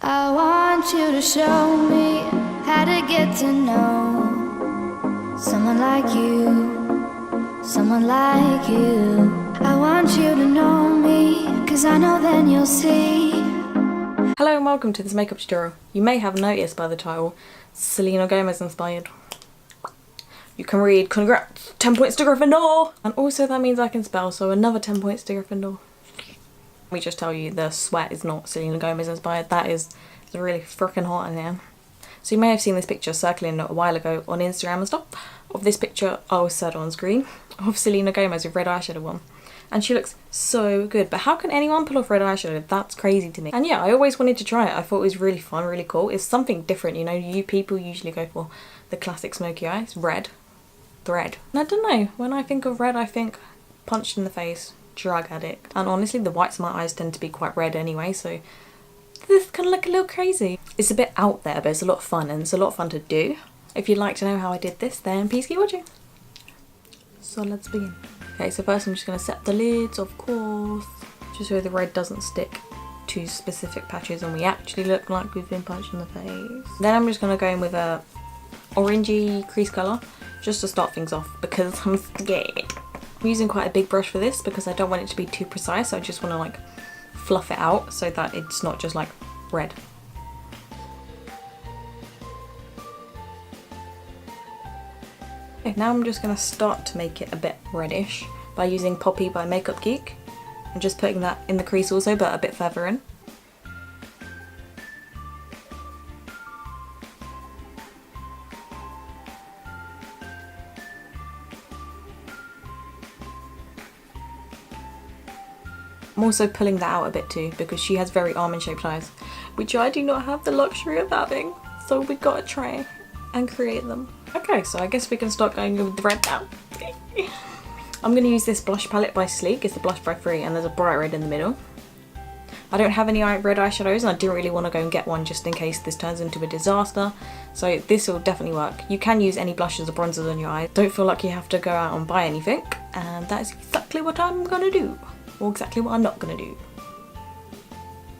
I want you to show me how to get to know someone like you, someone like you. I want you to know me, 'cause I know then you'll see. Hello and welcome to this makeup tutorial. You may have noticed by the title, Selena Gomez inspired. You can read, congrats, 10 points to Gryffindor! And also that means I can spell, so another 10 points to Gryffindor. Let me just tell you, the sweat is not Selena Gomez inspired. That is really freaking hot in here. So you may have seen this picture circling a while ago on Instagram and stuff. Of this picture, I will set on screen, of Selena Gomez with red eyeshadow on. And she looks so good. But how can anyone pull off red eyeshadow? That's crazy to me. And yeah, I always wanted to try it. I thought it was really fun, really cool. It's something different, you know. You people usually go for the classic smoky eyes, red, thread. And I don't know, when I think of red, I think punched in the face, drug addict. And honestly, the whites of my eyes tend to be quite red anyway, so this kind of look a little crazy. It's a bit out there, but it's a lot of fun, and it's a lot of fun to do. If you'd like to know how I did this, then please keep watching. So let's begin. Okay, so first I'm just going to set the lids, of course, just so the red doesn't stick to specific patches and we actually look like we've been punched in the face. Then I'm just going to go in with a orangey crease colour, just to start things off, because I'm scared. I'm using quite a big brush for this because I don't want it to be too precise. I just want to like fluff it out so that it's not just like red. Okay, now I'm just going to start to make it a bit reddish by using Poppy by Makeup Geek and just putting that in the crease also, but a bit further in. I'm also pulling that out a bit too because she has very almond shaped eyes, which I do not have the luxury of having, so we gotta try and create them. Okay, so I guess we can start going with the red now. I'm going to use this blush palette by Sleek. It's the blush by Free, and there's a bright red in the middle. I don't have any red eyeshadows and I didn't really want to go and get one just in case this turns into a disaster, so this will definitely work. You can use any blushes or bronzers on your eyes. Don't feel like you have to go out and buy anything, and that is exactly what I'm going to do. Or exactly what I'm not going to do.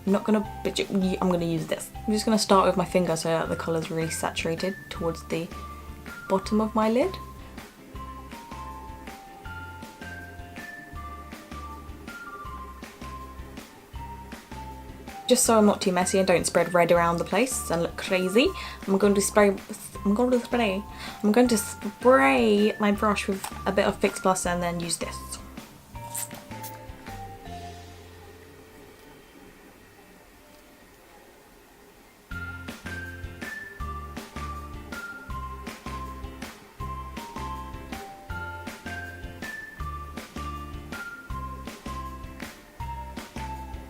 I'm going to use this. I'm just going to start with my finger so that the colour's really saturated towards the bottom of my lid. Just so I'm not too messy and don't spread red around the place and look crazy, I'm going to spray my brush with a bit of Fix Plus and then use this.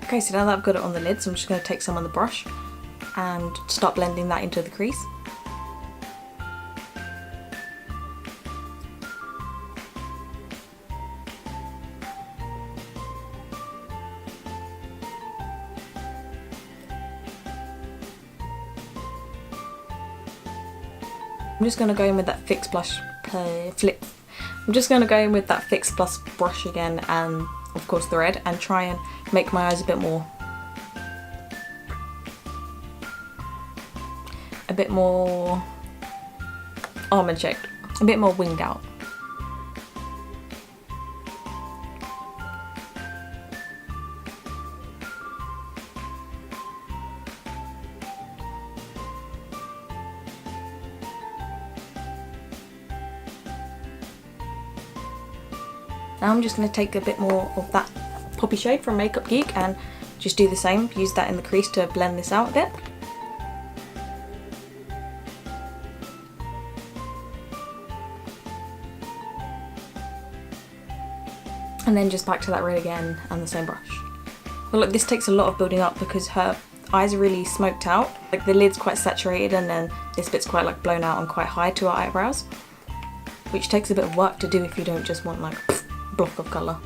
Okay, so now that I've got it on the lid, so I'm just going to take some on the brush and start blending that into the crease. I'm just going to go in with that Fix Plus brush again, and of course the red, and try and make my eyes a bit more almond shaped, a bit more winged out. Now I'm just going to take a bit more of that Poppy shade from Makeup Geek and just do the same, use that in the crease to blend this out a bit. And then just back to that red again and the same brush. Well look, this takes a lot of building up because her eyes are really smoked out. Like the lid's quite saturated and then this bit's quite like blown out and quite high to her eyebrows, which takes a bit of work to do if you don't just want like a block of colour.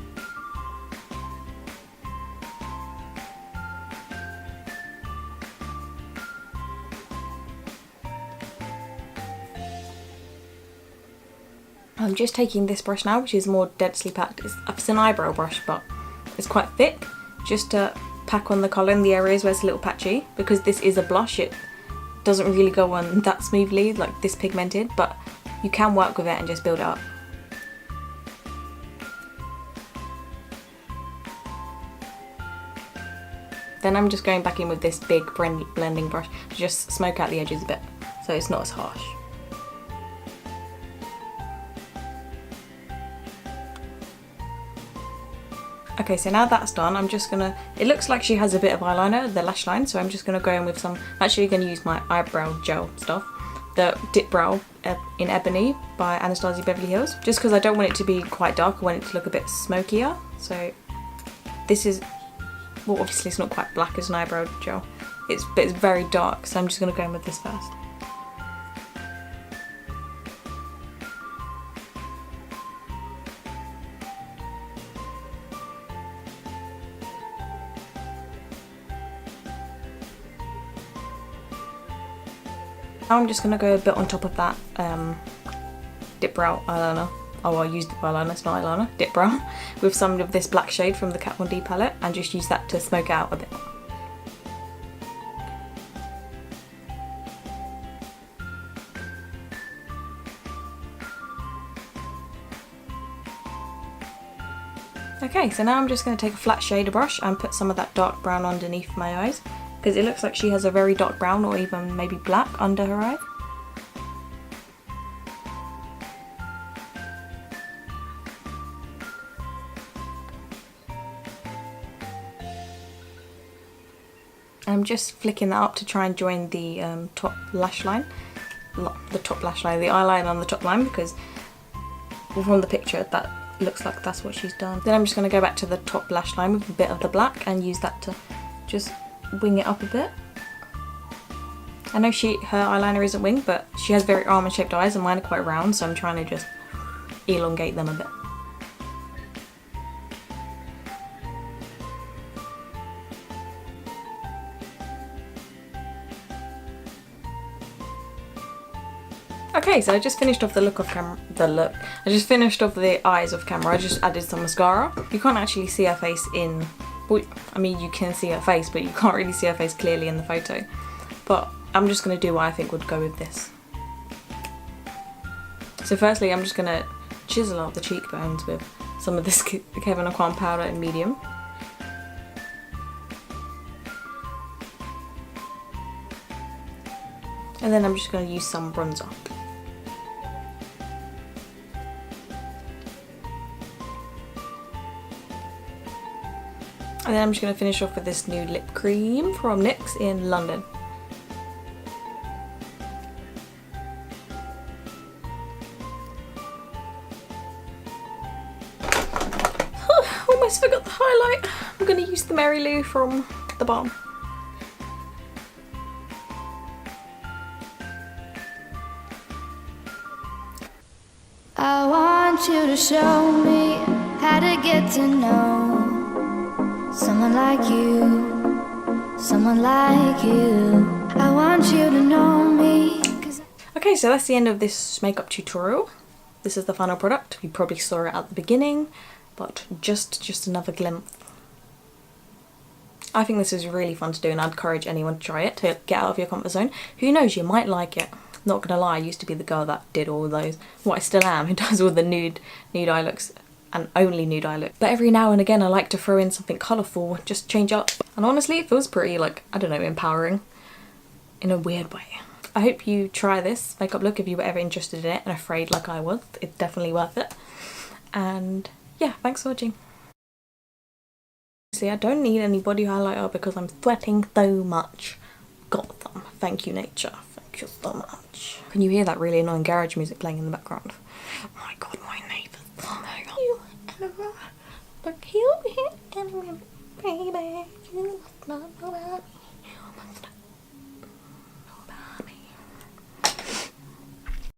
I'm just taking this brush now, which is more densely packed. It's an eyebrow brush, but it's quite thick, just to pack on the colour in the areas where it's a little patchy. Because this is a blush, it doesn't really go on that smoothly, like this pigmented, but you can work with it and just build it up. Then I'm just going back in with this big blending brush to just smoke out the edges a bit, so it's not as harsh. Okay, so now that's done, I'm just gonna, it looks like she has a bit of eyeliner, the lash line, so I'm just gonna go in with some, I'm actually gonna use my eyebrow gel stuff, the Dip Brow in Ebony by Anastasia Beverly Hills, just because I don't want it to be quite dark, I want it to look a bit smokier. So this is, well, obviously it's not quite black as an eyebrow gel, but it's very dark, so I'm just gonna go in with this first. Now I'm just going to go a bit on top of that Dip Brow eyeliner. Oh, I used Dip eyeliner, it's not eyeliner, Dip Brow. With some of this black shade from the Kat Von D palette, and just use that to smoke out a bit. Okay, so now I'm just going to take a flat shader brush and put some of that dark brown underneath my eyes, because it looks like she has a very dark brown or even maybe black under her eye. I'm just flicking that up to try and join the top lash line. Not the top lash line, the eyeline on the top line, because from the picture that looks like that's what she's done. Then I'm just going to go back to the top lash line with a bit of the black and use that to just wing it up a bit. I know her eyeliner isn't winged, but she has very almond shaped eyes and mine are quite round, so I'm trying to just elongate them a bit. Okay, so I just finished off the look of camera. I just finished off the eyes of camera. I just added some mascara. You can't actually see her face in. Well, I mean, you can see her face, but you can't really see her face clearly in the photo. But I'm just going to do what I think would go with this. So firstly, I'm just going to chisel out the cheekbones with some of this Kevyn Aucoin powder in medium. And then I'm just going to use some bronzer. And then I'm just going to finish off with this nude lip cream from NYX in London. Almost forgot the highlight. I'm going to use the Mary Lou from the Balm. I want you to show me how to get to know someone like you, someone like you. I want you to know me. Okay, so that's the end of this makeup tutorial. This is the final product. You probably saw it at the beginning, but just another glimpse. I think this is really fun to do and I'd encourage anyone to try it, to get out of your comfort zone. Who knows, you might like it. Not gonna lie, I used to be the girl that did all those, well I still am, who does all the nude eye looks and only nude eye look. But every now and again I like to throw in something colourful, just change up. And honestly it feels pretty, like, I don't know, empowering in a weird way. I hope you try this makeup look if you were ever interested in it and afraid like I was. It's definitely worth it. And yeah, thanks for watching. See, I don't need any body highlighter because I'm sweating so much. Got them. Thank you, nature. Thank you so much. Can you hear that really annoying garage music playing in the background? Oh my god, my neighbours. Oh my god. You ever look you here anyway, baby? You must not know about me. You must not